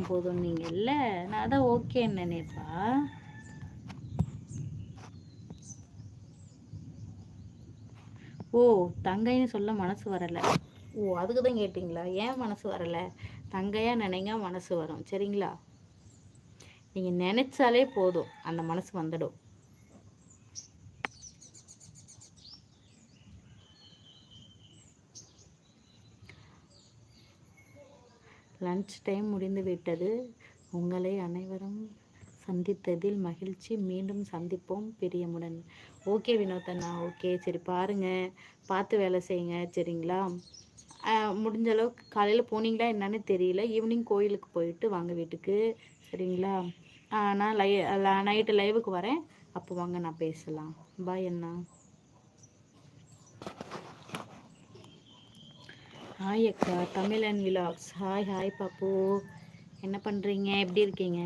போதும் நீங்கல்ல, நான் அதான் ஓகே நினைப்பா. ஓ, தங்கைன்னு சொல்ல மனசு வரல. ஓ, அதுக்கு தான் கேட்டிங்களா? ஏன் மனசு வரல? தங்கையா நினைங்க, மனசு வரும். சரிங்களா? நீங்க நினைச்சாலே போதும், அந்த மனசு வந்துடும். லஞ்ச் டைம் முடிந்து விட்டது. உங்களை அனைவரும் சந்தித்ததில் மகிழ்ச்சி. மீண்டும் சந்திப்போம் பிரியமுடன். Okay வினோதண்ணா, okay. சரி பாருங்க, பார்த்து வேலை செய்யுங்க. சரிங்களா? முடிஞ்ச அளவுக்கு காலையில் போனீங்களா என்னன்னு தெரியல. ஈவினிங் கோயிலுக்கு போயிட்டு வாங்க வீட்டுக்கு. சரிங்களா? நான் நைட்டு லைவுக்கு வரேன். அப்போ வாங்க, நான் பேசலாம். பாய் அண்ணா. ஹாய் அக்கா, தமிழன் விலாக்ஸ். ஹாய் ஹாய் பாப்பு, என்ன பண்ணுறீங்க? எப்படி இருக்கீங்க?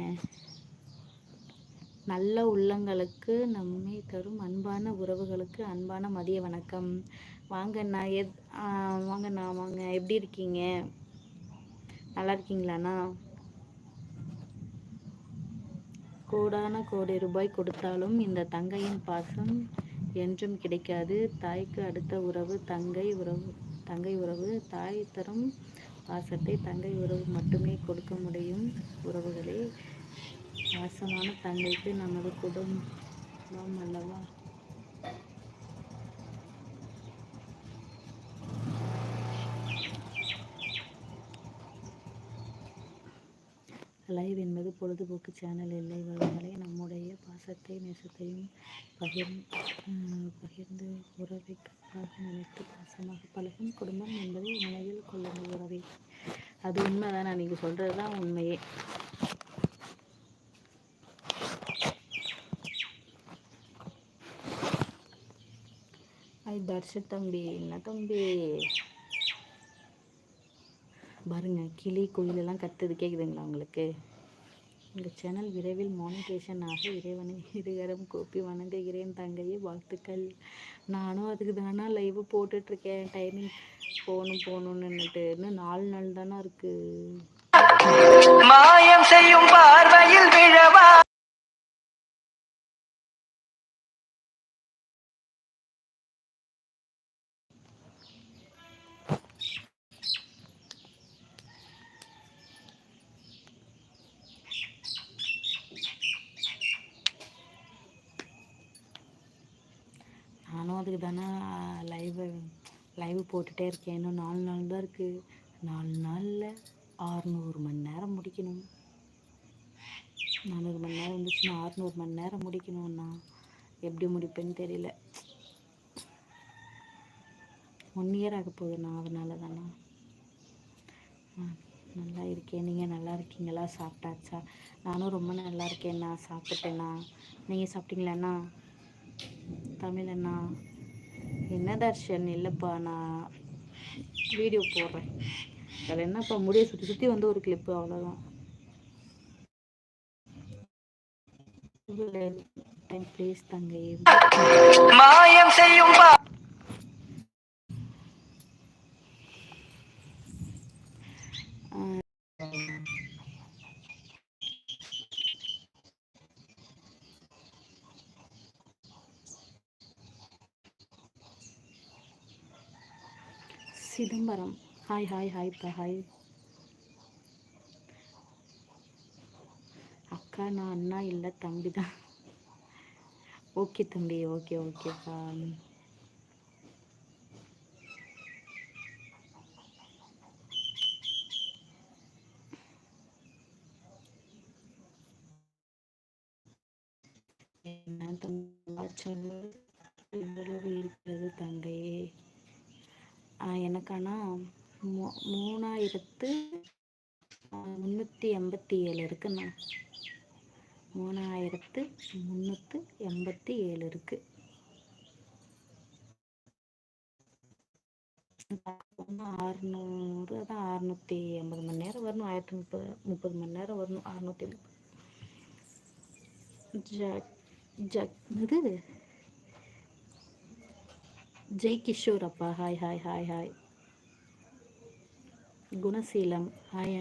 நல்ல உள்ளங்களுக்கு நம்மை தரும் அன்பான உறவுகளுக்கு அன்பான மதிய வணக்கம். வாங்கண்ணா, வாங்கண்ணா, வாங்க. எப்படி இருக்கீங்க? நல்லா இருக்கீங்களாண்ணா? கோடான கோடி ரூபாய் கொடுத்தாலும் இந்த தங்கையின் பாசம் என்றும் கிடைக்காது. தாய்க்கு அடுத்த உறவு தங்கை உறவு. தங்கை உறவு தாய் தரும் பாசத்தை தங்கை உறவு மட்டுமே கொடுக்க முடியும். உறவுகளே, பாசமான தங்கைக்கு நமது குடும்பம் அல்லவா. லைவ் என்பது பொழுதுபோக்கு சேனல் இல்லை. வருவங்களே, நம்முடைய பாசத்தை நேசத்தையும் பகிர்ந்து உறவைக்காக நினைத்து பாசமாக பழகும் குடும்பம் என்பதை நினைவில் கொள்ளுங்கள் உறவை. அது உண்மைதானா? நீங்கள் சொல்கிறது தான் உண்மையே. தர்ஷன் தம்பி, என்ன தம்பி பாருங்க, கிளி குயிலெல்லாம் கத்துது, கேட்குதுங்களா உங்களுக்கு? இந்த சேனல் விரைவில் மானிட்டேஷன் ஆக இறைவனை இருகரம் கூப்பி வணங்குகிறேன் தங்கையே, வாழ்த்துக்கள். நானும் அதுக்கு தானே லைவ் போட்டுட்ருக்கேன். டைமிங் போகணுன்னுட்டு இன்னும் 4 நாள் தானே இருக்கு. மாயம் செய்யும் பார்வையில் விழவா. நானும் அதுக்கு தானே லைவ் போட்டுகிட்டே இருக்கேன். இன்னும் 4 நாள் தான் இருக்குது. 4 நாளில் 600 மணி நேரம் முடிக்கணும். 400 மணி நேரம் இருந்துச்சுன்னா 600 மணி நேரம் முடிக்கணும்னா எப்படி முடிப்பேன்னு தெரியல. 1 இயர் ஆக போகுதுண்ணா. அதனால தானே. நல்லா இருக்கேன். நீங்கள் நல்லா இருக்கீங்களா? சாப்பிட்டாச்சா? நானும் ரொம்ப நல்லா இருக்கேண்ணா. சாப்பிட்டேண்ணா. நீங்கள் சாப்பிட்டீங்களாண்ணா? தமிழண்ணா. என்ன தர்ஷன்? இல்லைப்பா, நான் வீடியோ போடுறேன். அது என்னப்பா, முடிய சுற்றி சுற்றி வந்து ஒரு கிளிப்பு, அவ்வளோதான். ப்ளீஸ் தங்கை. மாயம் செய்யும் சிதம்பரம். ஹாய் ஹாய் ஹாய்ப்பா, ஹாய் அக்கா. நான் அண்ணா இல்லை, தம்பி தான். ஓகே தம்பி, ஓகே ஓகேப்பா. என்ன இருக்கிறது தங்கையே? எனக்கானா 3387 இருக்குண்ணா. 3387 இருக்கு. 600 தான். 680 மணி நேரம் வரணும். 1030 மணி நேரம் வரணும். 670. ஜெய் கிஷோர் அப்பா, hi hi hi hi. Gunaseelam, hi